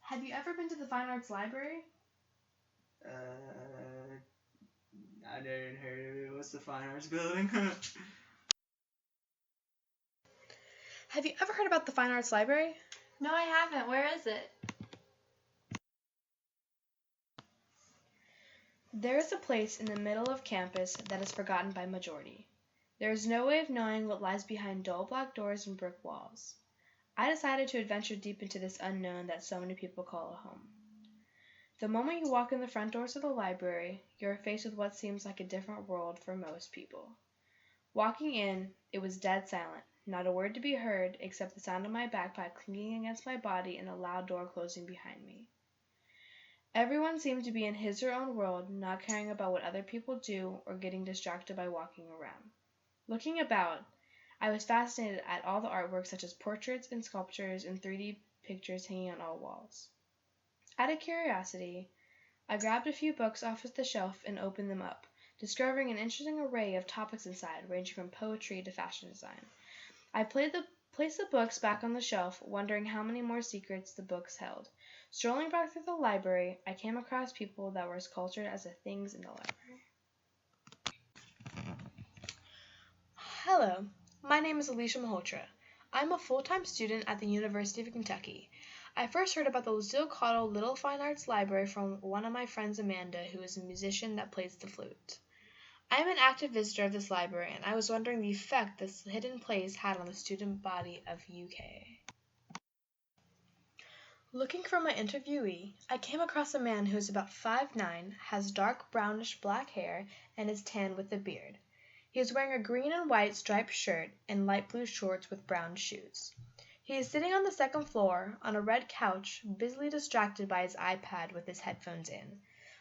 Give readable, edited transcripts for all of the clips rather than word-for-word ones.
Have you ever been to the Fine Arts Library? Uh, I never even heard of it. What's the Fine Arts Building? Have you ever heard about the Fine Arts Library? No, I haven't. Where is it? There is a place in the middle of campus that is forgotten by majority. There is no way of knowing what lies behind dull black doors and brick walls. I decided to adventure deep into this unknown that so many people call a home. The moment you walk in the front doors of the library, you are faced with what seems like a different world for most people. Walking in, it was dead silent, not a word to be heard except the sound of my backpack clinking against my body and a loud door closing behind me. Everyone seemed to be in his or her own world, not caring about what other people do or getting distracted by walking around. Looking about, I was fascinated at all the artwork such as portraits and sculptures and 3D pictures hanging on all walls. Out of curiosity, I grabbed a few books off of the shelf and opened them up, discovering an interesting array of topics inside, ranging from poetry to fashion design. I placed the books back on the shelf, wondering how many more secrets the books held. Strolling back through the library, I came across people that were as cultured as the things in the library. Hello, my name is Alicia Malhotra. I'm a full-time student at the University of Kentucky. I first heard about the Lucille Cottle Little Fine Arts Library from one of my friends, Amanda, who is a musician that plays the flute. I am an active visitor of this library, and I was wondering the effect this hidden place had on the student body of UK. Looking for my interviewee, I came across a man who is about 5'9", has dark brownish black hair, and is tan with a beard. He is wearing a green and white striped shirt and light blue shorts with brown shoes. He is sitting on the second floor on a red couch, busily distracted by his iPad with his headphones in.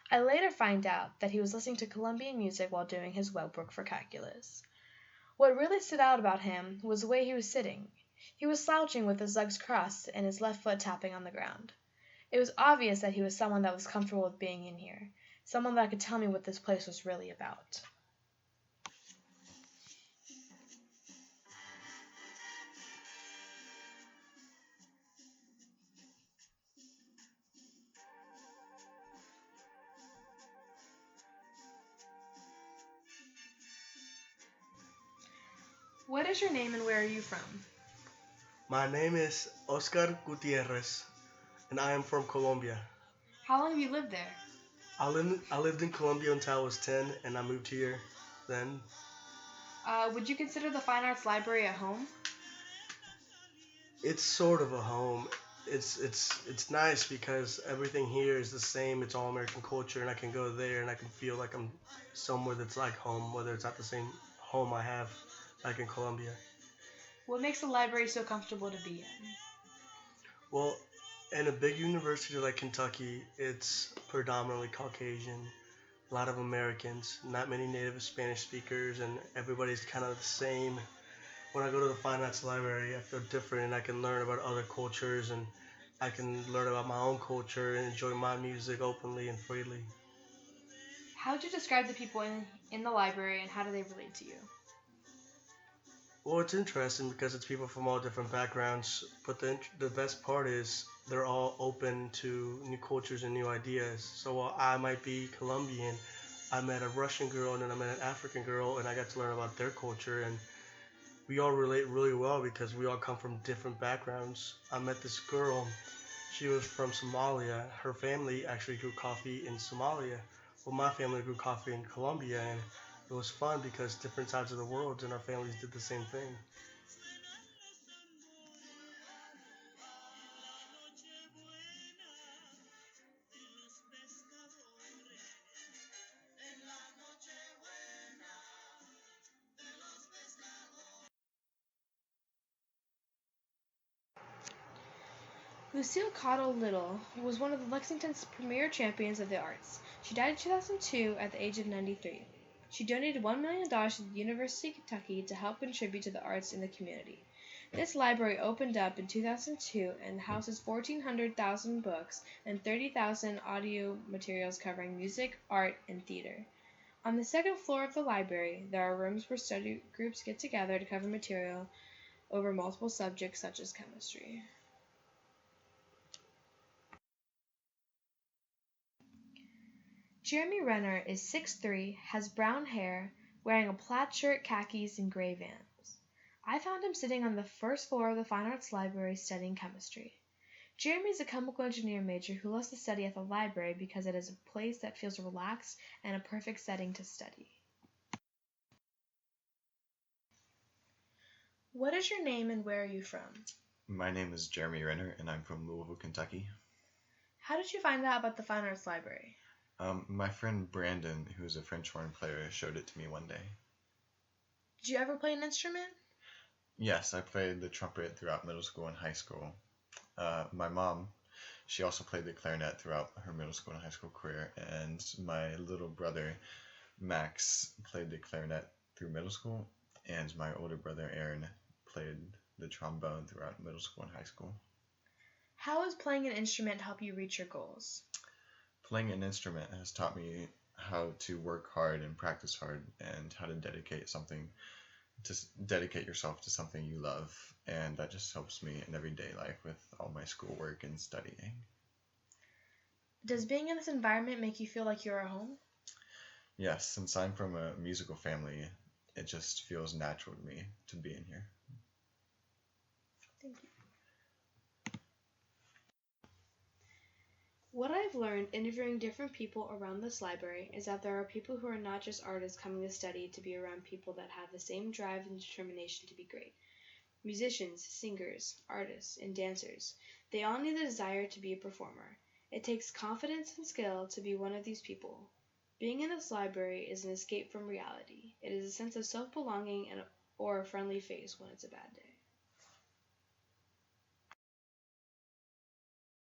I later find out that he was listening to Colombian music while doing his web work for calculus. What really stood out about him was the way he was sitting. He was slouching with his legs crossed and his left foot tapping on the ground. It was obvious that he was someone that was comfortable with being in here, someone that could tell me what this place was really about. What is your name and where are you from? My name is Oscar Gutierrez, and I am from Colombia. How long have you lived there? I lived in Colombia until I was 10, and I moved here then. Would you consider the Fine Arts Library a home? It's sort of a home. It's nice because everything here is the same. It's all American culture, and I can go there and I can feel like I'm somewhere that's like home, whether it's not the same home I have like in Colombia. What makes the library so comfortable to be in? Well, in a big university like Kentucky, it's predominantly Caucasian, a lot of Americans, not many native Spanish speakers, and everybody's kind of the same. When I go to the Fine Arts Library, I feel different and I can learn about other cultures and I can learn about my own culture and enjoy my music openly and freely. How would you describe the people in the library and how do they relate to you? Well, it's interesting because it's people from all different backgrounds, but the best part is they're all open to new cultures and new ideas. So while I might be Colombian, I met a Russian girl and then I met an African girl and I got to learn about their culture and we all relate really well because we all come from different backgrounds. I met this girl, she was from Somalia. Her family actually grew coffee in Somalia. Well, my family grew coffee in Colombia, and it was fun because different sides of the world and our families did the same thing. Lucille Cottle Little was one of Lexington's premier champions of the arts. She died in 2002 at the age of 93. She donated $1 million to the University of Kentucky to help contribute to the arts in the community. This library opened up in 2002 and houses 1,400,000 books and 30,000 audio materials covering music, art, and theater. On the second floor of the library, there are rooms where study groups get together to cover material over multiple subjects such as chemistry. Jeremy Renner is 6'3", has brown hair, wearing a plaid shirt, khakis, and gray Vans. I found him sitting on the first floor of the Fine Arts Library studying chemistry. Jeremy is a chemical engineer major who loves to study at the library because it is a place that feels relaxed and a perfect setting to study. What is your name and where are you from? My name is Jeremy Renner, and I'm from Louisville, Kentucky. How did you find out about the Fine Arts Library? My friend Brandon, who's a French horn player, showed it to me one day. Did you ever play an instrument? Yes, I played the trumpet throughout middle school and high school. My mom, she also played the clarinet throughout her middle school and high school career, and my little brother, Max, played the clarinet through middle school, and my older brother, Aaron, played the trombone throughout middle school and high school. How has playing an instrument help you reach your goals? Playing an instrument has taught me how to work hard and practice hard, and how to dedicate yourself to something you love, and that just helps me in everyday life with all my schoolwork and studying. Does being in this environment make you feel like you're at home? Yes, since I'm from a musical family, it just feels natural to me to be in here. Thank you. What I've learned interviewing different people around this library is that there are people who are not just artists coming to study to be around people that have the same drive and determination to be great. Musicians, singers, artists, and dancers, they all need the desire to be a performer. It takes confidence and skill to be one of these people. Being in this library is an escape from reality. It is a sense of self-belonging or a friendly face when it's a bad day.